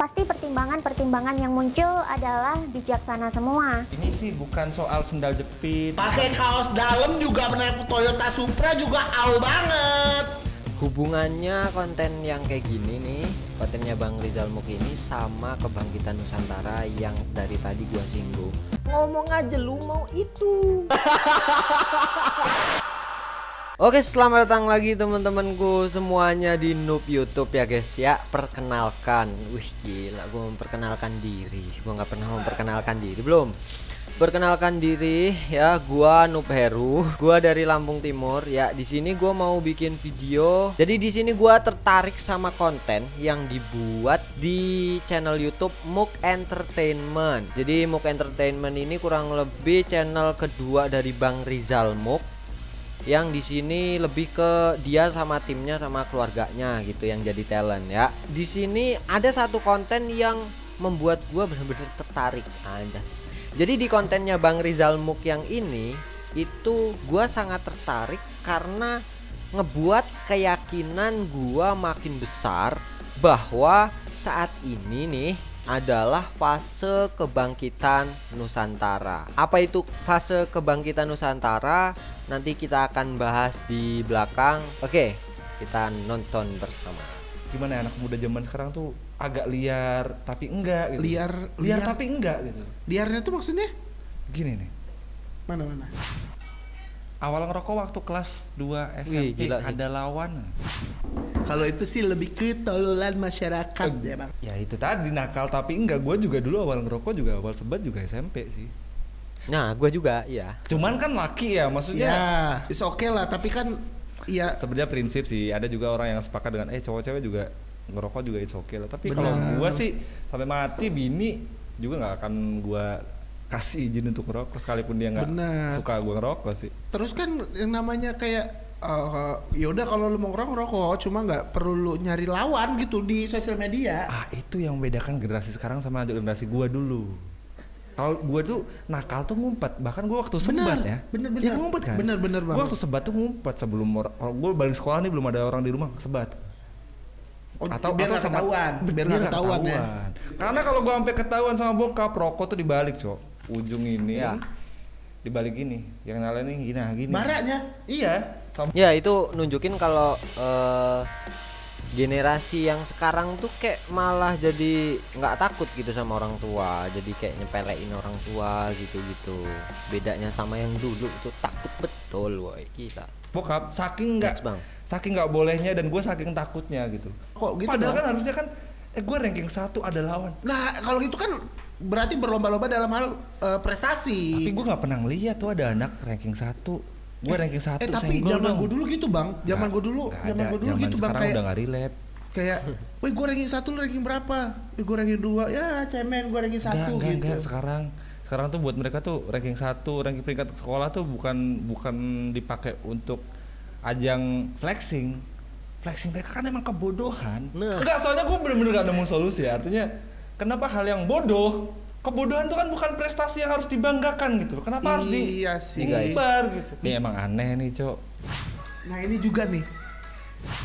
pasti pertimbangan-pertimbangan yang muncul adalah bijaksana semua. Ini sih bukan soal sendal jepit. Pakai kaos dalam juga naik Toyota Supra juga au banget. Hubungannya konten yang kayak gini nih, kontennya Bang Rizal Muk ini sama Kebangkitan Nusantara yang dari tadi gua singgung. Ngomong aja lu mau itu. Oke, selamat datang lagi teman-temanku semuanya di Noob YouTube ya guys ya. Perkenalkan, wih gila, gue memperkenalkan diri. Gue nggak pernah memperkenalkan diri belum. Perkenalkan diri ya, gua Noob Heru. Gua dari Lampung Timur ya. Di sini gua mau bikin video. Jadi di sini gua tertarik sama konten yang dibuat di channel YouTube Muk Entertainment. Jadi Muk Entertainment ini kurang lebih channel kedua dari Bang Rizal Muk, yang di sini lebih ke dia sama timnya sama keluarganya gitu yang jadi talent ya. Di sini ada satu konten yang membuat gua benar-benar tertarik, anjas. Jadi di kontennya Bang Rizal Muk yang ini itu gua sangat tertarik karena ngebuat keyakinan gua makin besar bahwa saat ini nih adalah fase kebangkitan Nusantara. Apa itu fase kebangkitan Nusantara? Nanti kita akan bahas di belakang. Oke, kita nonton bersama. Gimana ya, anak muda zaman sekarang tuh agak liar tapi enggak gitu. Liar Tapi enggak gitu. Liarnya tuh maksudnya? Gini nih. Mana? Awal ngerokok waktu kelas 2 SMP. Wih, gila sih. Ada lawan. Kalau itu sih lebih ke tololan masyarakat ya bang. Ya itu tadi nakal tapi enggak. Gue juga dulu awal ngerokok juga awal sebat juga SMP sih. Nah, gua juga iya. Cuman kan laki ya, maksudnya. Ya, is oke lah. Tapi kan, ya. Sebenarnya prinsip sih. Ada juga orang yang sepakat dengan cowok-cewek juga ngerokok juga it's okay lah. Tapi kalau Benar. gua sih sampai mati bini juga nggak akan gua kasih izin untuk ngerokok sekalipun dia nggak Benar. suka gua ngerokok sih. Terus kan yang namanya kayak ya udah kalau lu mau ngerokok, cuma nggak perlu lu nyari lawan gitu di sosial media. Itu yang membedakan generasi sekarang sama generasi gua dulu. Kalau gua tuh nakal tuh ngumpet, bahkan gua waktu sebat ya. Bener. Ya ngumpet kan? Bener bang. Gua waktu sebat tuh ngumpet sebelum kalau gua balik sekolah nih belum ada orang di rumah sebat. Biar nggak ketahuan. Biar nggak ketahuan ya. Karena kalau gua sampai ketahuan sama bokap, rokok tuh dibalik, Cok. Ujung ini Ya. dibalik gini, yang nyalain ini gini. Baraknya? Iya. Ya, itu nunjukin kalau generasi yang sekarang tuh kayak malah jadi nggak takut gitu sama orang tua, jadi kayak nyepelein orang tua gitu. Bedanya sama yang dulu itu takut betul, woi kita. Bokap saking nggak bolehnya dan gue saking takutnya gitu. Kok gitu? Padahal Bang? kan harusnya kan gue ranking 1 ada lawan. Nah kalau gitu kan berarti berlomba-lomba dalam hal prestasi. Tapi gue nggak pernah ngeliat tuh ada anak ranking 1. Gue ranking 1 tapi zaman gue dulu gitu bang. Zaman gue dulu gitu bang, sekarang kayak udah nggak relate. kayak, wih gue ranking 1, lu ranking berapa? Wih gue ranking 2, ya cemen gue ranking 1 gitu. Enggak, sekarang tuh buat mereka tuh ranking 1, ranking peringkat sekolah tuh bukan dipakai untuk ajang flexing mereka kan emang kebodohan. Enggak, soalnya gue bener-bener gak nemu solusi. Artinya kenapa hal yang bodoh, kebodohan itu kan bukan prestasi yang harus dibanggakan gitu loh. Kenapa harus Iya sih. diumbar gitu. Ini emang aneh nih, Cok. Nah ini juga nih.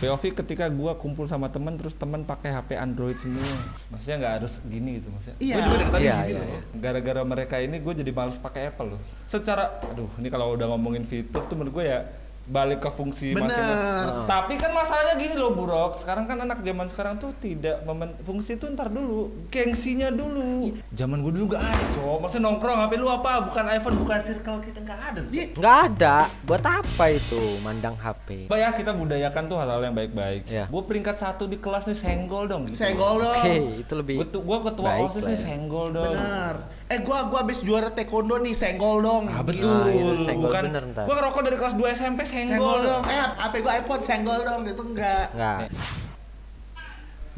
POV ketika gua kumpul sama temen terus temen pakai HP Android semua, maksudnya nggak harus gini gitu maksudnya. Iya. Gue juga dari tadi Iya, gitu iya, loh. iya. Gara-gara mereka ini gue jadi males pakai Apple loh. Secara, ini kalau udah ngomongin fitur tuh menurut gue ya balik ke fungsi Bener. masing-masing. Tapi kan masalahnya gini loh Burok, sekarang kan anak zaman sekarang tuh tidak fungsi itu ntar dulu, gengsinya dulu. Zaman gue dulu gak ada, Cok. Maksudnya nongkrong HP lu apa? Bukan iPhone, bukan Circle, kita nggak ada. Nggak ada. Buat apa itu mandang HP? Bah ya, kita budayakan tuh hal-hal yang baik-baik. Iya. Gue peringkat 1 di kelas nih, senggol dong gitu. Senggol dong. Oke, itu lebih Gue ketua baik OSIS lah nih, ya. senggol dong. Benar. Gua abis juara taekwondo nih, senggol dong. Betul. Ah, itu senggol bener ntar. Gue ngerokok dari kelas 2 SMP, Senggol senggol dong. HP gua iPhone, senggol dong. Itu enggak. Nggak.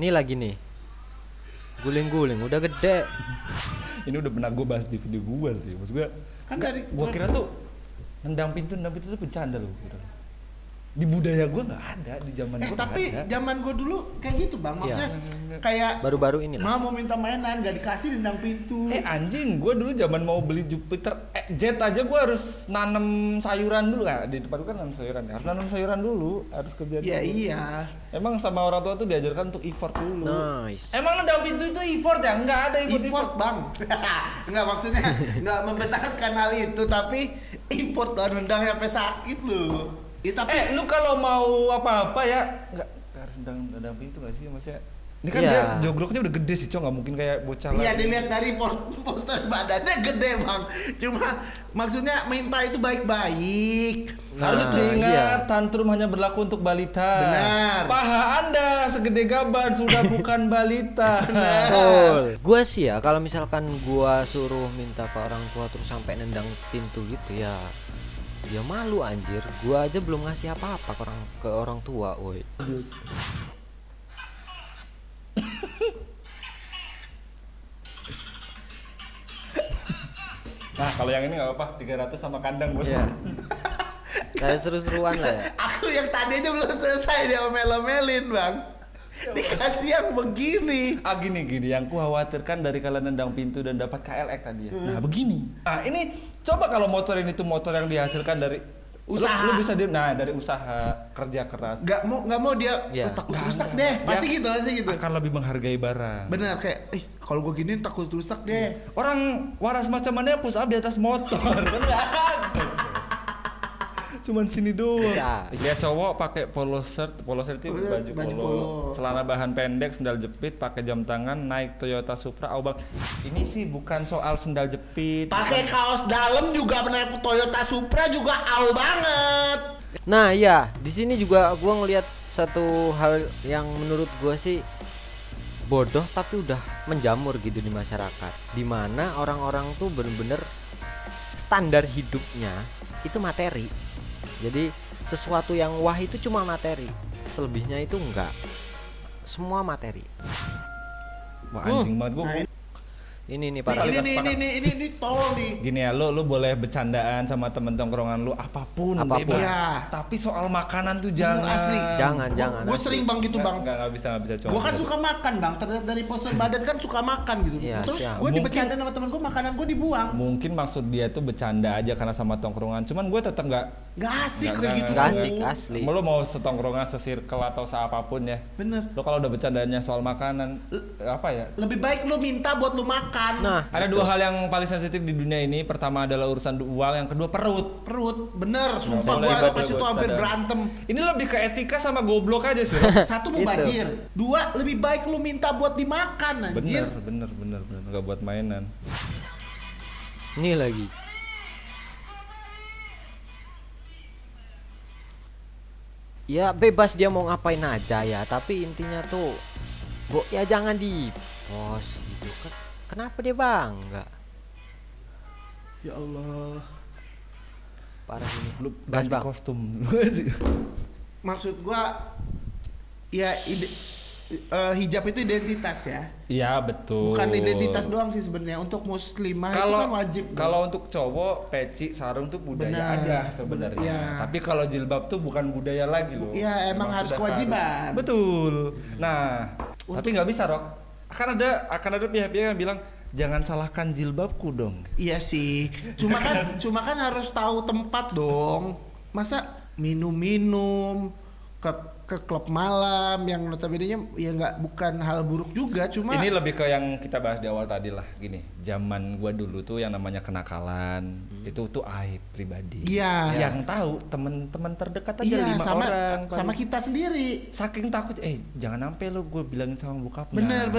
Nih lagi nih. Guling-guling udah gede. Ini udah pernah gue bahas di video gue sih. Maksud gue, Kan dari gue kira tuh nendang pintu tuh bercanda loh. Kira. Di budaya gue nggak ada, di zaman gue tapi zaman gue dulu kayak gitu bang, maksudnya kayak baru-baru ini lah. mau minta mainan gak dikasih, nendang pintu. Anjing, gue dulu zaman mau beli Jupiter Jet aja gue harus nanam sayuran dulu, nggak di tempat gue kan nanam sayuran ya, harus nanam sayuran dulu, harus kerja dulu. Iya. Emang sama orang tua tuh diajarkan untuk effort dulu. Nice. Emang nendang pintu itu effort ya? Nggak ada Effort bang. Nggak, maksudnya nggak membenarkan hal itu, tapi effort dan nendang sampai sakit lu. Tapi lu kalau mau apa-apa ya nggak harus nendang pintu nggak sih, maksudnya? Ini kan dia jogroknya udah gede sih, nggak mungkin kayak bocah. Iya, dilihat dari poster badannya gede bang. Cuma maksudnya minta itu baik-baik. Harus diingat, tantrum hanya berlaku untuk balita. Benar. Paha Anda segede gaban sudah bukan balita. Betul. Gua sih ya kalau misalkan gua suruh minta ke orang tua terus sampai nendang pintu gitu ya, dia malu anjir. Gua aja belum ngasih apa-apa ke orang tua, woi. Nah, kalau yang ini nggak apa-apa, 300 sama kandang, Bos. Iya. Kayak seru-seruan lah ya. Aku yang tadi aja belum selesai dia omel-omelin, Bang. Dikasih yang begini. Gini, yang ku khawatirkan dari kalian nendang pintu dan dapat KLX tadi ya. Nah, begini. Nah, ini coba kalau motor ini tuh motor yang dihasilkan dari usaha. Lu bisa dari usaha, kerja keras. Gak mau dia takut rusak deh. Pasti gitu. Akan lebih menghargai barang. Bener, kayak kalau gue gini takut rusak deh. Orang waras macam mana push up di atas motor. Beneran. Cuman sini doang. Ya cowok pakai polo shirt itu baju polo, celana bahan pendek, sendal jepit, pakai jam tangan, naik Toyota Supra. Bang, ini sih bukan soal sendal jepit. Pakai kaos dalam juga benar, Toyota Supra juga banget. Nah ya, di sini juga gua ngelihat satu hal yang menurut gua sih bodoh tapi udah menjamur gitu di masyarakat, dimana orang-orang tuh bener-bener standar hidupnya itu materi. Jadi sesuatu yang wah itu cuma materi, selebihnya itu enggak. Semua materi. Wah, anjing banget gua. Ini parah. Ini tolong nih. Gini ya, lu boleh bercandaan sama temen tongkrongan lu apapun. Bebas. Ya. Tapi soal makanan tuh jangan. Asli. Jangan. Gue sering bang gitu bang. Nggak bisa coba. Gue kan suka makan bang. Terlihat dari poster badan kan suka makan gitu. Ya, terus gue dibercandain sama temen gue, makanan gue dibuang. Mungkin maksud dia tuh bercanda aja karena sama tongkrongan. Cuman gue tetap nggak asik kayak gitu. Nggak asik asli. Lo mau setongkrongan, sesirkel atau seapapun ya. Bener. Lo kalau udah bercandanya soal makanan, apa ya? Lebih baik lo minta buat lo makan. Nah, ada dua hal yang paling sensitif di dunia ini. Pertama adalah urusan uang, yang kedua perut. Bener, sumpah gue pas itu hampir berantem. Ini lebih ke etika sama goblok aja sih. Satu mubazir, dua lebih baik lu minta buat dimakan anjir. Bener, nggak buat mainan. Ini lagi. Ya bebas dia mau ngapain aja ya, tapi intinya tuh ya jangan di post gitu kan. Kenapa dia bangga? Ya Allah. Parah ini. Lu ganti kostum. Maksud gua ya hijab itu identitas ya. Iya betul. Bukan identitas doang sih sebenarnya, untuk muslimah itu kan wajib. Kalau untuk cowok peci sarung tuh budaya aja sebenarnya. Ya. Tapi kalau jilbab tuh bukan budaya lagi loh. Iya emang harus kewajiban. Betul. Nah, tapi nggak bisa Rok. Akan ada pihak-pihak yang bilang jangan salahkan jilbabku dong. Iya sih. Cuma kan harus tahu tempat dong. Masa minum ke klub malam yang notabene-nya ya bukan hal buruk juga, cuma ini lebih ke yang kita bahas di awal tadi lah. Gini, zaman gua dulu tuh yang namanya kenakalan itu tuh aib pribadi. Iya. Yang tahu teman-teman terdekat aja 5 orang. Sama kita sendiri. Saking takut, jangan sampai lo gue bilangin sama bokap. Bener.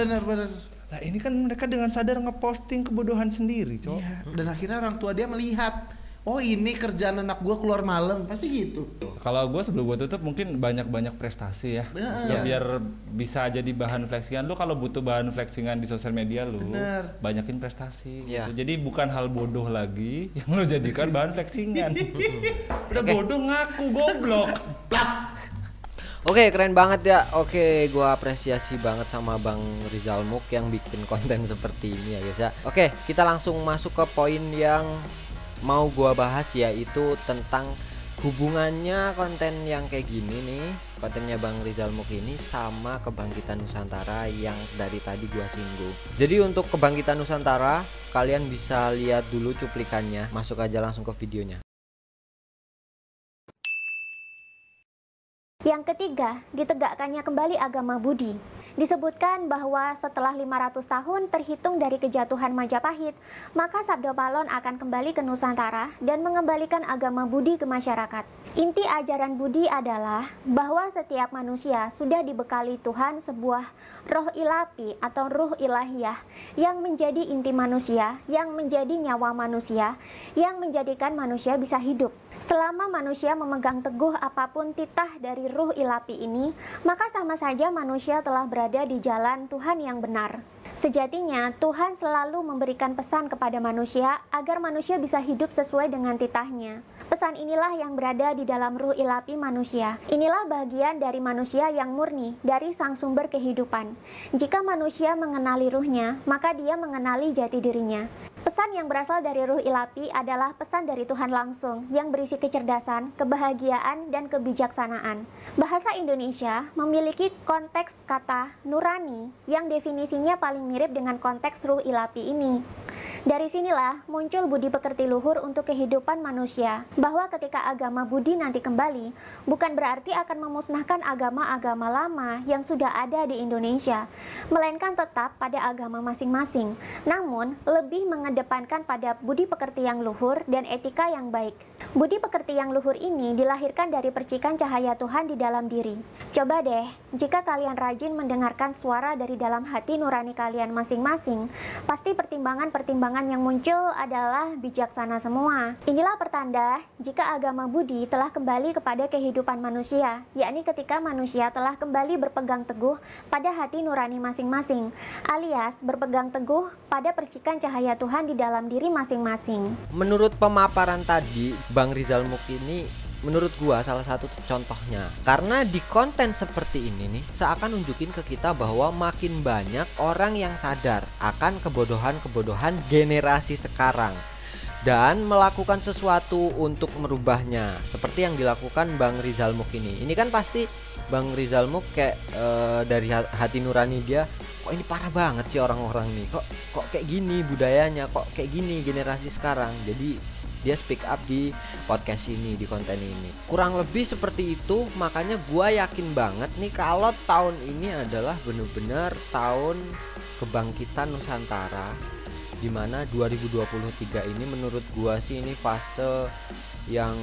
Lah ini kan mereka dengan sadar ngeposting kebodohan sendiri, cowok. Iya. Dan akhirnya orang tua dia melihat, oh ini kerjaan anak gua keluar malam, pasti gitu. Kalau gua sebelum gua tutup mungkin banyak prestasi ya. Biar bisa jadi bahan flexingan. Lu kalau butuh bahan flexingan di sosial media lu, banyakin prestasi gitu. Jadi bukan hal bodoh lagi yang lu jadikan bahan flexingan. Udah bodoh ngaku goblok. Oke, keren banget ya. Oke, gua apresiasi banget sama Bang Rizal Muk yang bikin konten seperti ini ya guys ya. Oke, kita langsung masuk ke poin yang mau gua bahas, yaitu tentang hubungannya konten yang kayak gini nih, kontennya Bang Rizal Muk ini sama Kebangkitan Nusantara yang dari tadi gua singgung. Jadi untuk Kebangkitan Nusantara kalian bisa lihat dulu cuplikannya, masuk aja langsung ke videonya. Yang ketiga, ditegakkannya kembali agama Budi. Disebutkan bahwa setelah 500 tahun terhitung dari kejatuhan Majapahit, maka Sabdo Palon akan kembali ke Nusantara dan mengembalikan agama Budi ke masyarakat. Inti ajaran Budi adalah bahwa setiap manusia sudah dibekali Tuhan sebuah roh ilapi atau ruh ilahiyah yang menjadi inti manusia, yang menjadi nyawa manusia, yang menjadikan manusia bisa hidup. Selama manusia memegang teguh apapun titah dari ruh ilapi ini, maka sama saja manusia telah berada di jalan Tuhan yang benar. Sejatinya, Tuhan selalu memberikan pesan kepada manusia agar manusia bisa hidup sesuai dengan titahnya. Pesan inilah yang berada di dalam ruh ilapi manusia. Inilah bagian dari manusia yang murni, dari sang sumber kehidupan. Jika manusia mengenali ruhnya, maka dia mengenali jati dirinya. Pesan yang berasal dari ruh ilapi adalah pesan dari Tuhan langsung yang berisi kecerdasan, kebahagiaan, dan kebijaksanaan. Bahasa Indonesia memiliki konteks kata nurani yang definisinya paling mirip dengan konteks ruh ilapi ini. Dari sinilah muncul budi pekerti luhur untuk kehidupan manusia, bahwa ketika agama Budi nanti kembali, bukan berarti akan memusnahkan agama-agama lama yang sudah ada di Indonesia, melainkan tetap pada agama masing-masing, namun lebih mengedepankan pada budi pekerti yang luhur dan etika yang baik. Budi pekerti yang luhur ini dilahirkan dari percikan cahaya Tuhan di dalam diri. Coba deh, jika kalian rajin mendengarkan suara dari dalam hati nurani kalian masing-masing, pasti pertimbangan-pertimbangan yang muncul adalah bijaksana semua. Inilah pertanda jika agama Budi telah kembali kepada kehidupan manusia, yakni ketika manusia telah kembali berpegang teguh pada hati nurani masing-masing, alias berpegang teguh pada percikan cahaya Tuhan di dalam diri masing-masing. Menurut pemaparan tadi, Bang Rizal Muk ini menurut gua salah satu contohnya. Karena di konten seperti ini nih seakan nunjukin ke kita bahwa makin banyak orang yang sadar akan kebodohan-kebodohan generasi sekarang dan melakukan sesuatu untuk merubahnya, seperti yang dilakukan Bang Rizal Muk ini. Ini kan pasti Bang Rizal Muk kayak dari hati nurani dia, kok ini parah banget sih orang-orang nih, kok kayak gini budayanya, kok kayak gini generasi sekarang. Jadi dia speak up di podcast ini, di konten ini. Kurang lebih seperti itu. Makanya gua yakin banget nih kalau tahun ini adalah bener-bener tahun kebangkitan Nusantara, dimana 2023 ini menurut gua sih ini fase yang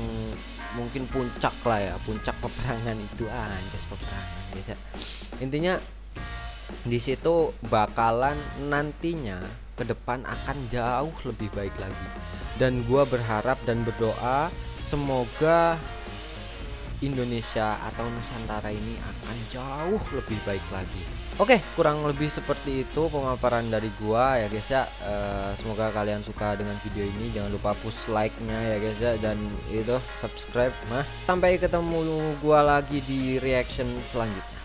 mungkin puncak lah ya, puncak peperangan itu, anjas peperangan guys ya. Intinya di situ bakalan nantinya ke depan akan jauh lebih baik lagi. Dan gua berharap dan berdoa semoga Indonesia atau Nusantara ini akan jauh lebih baik lagi. Oke, kurang lebih seperti itu pemaparan dari gua ya guys ya. Semoga kalian suka dengan video ini. Jangan lupa push like-nya ya guys ya, dan itu subscribe. Sampai ketemu gua lagi di reaction selanjutnya.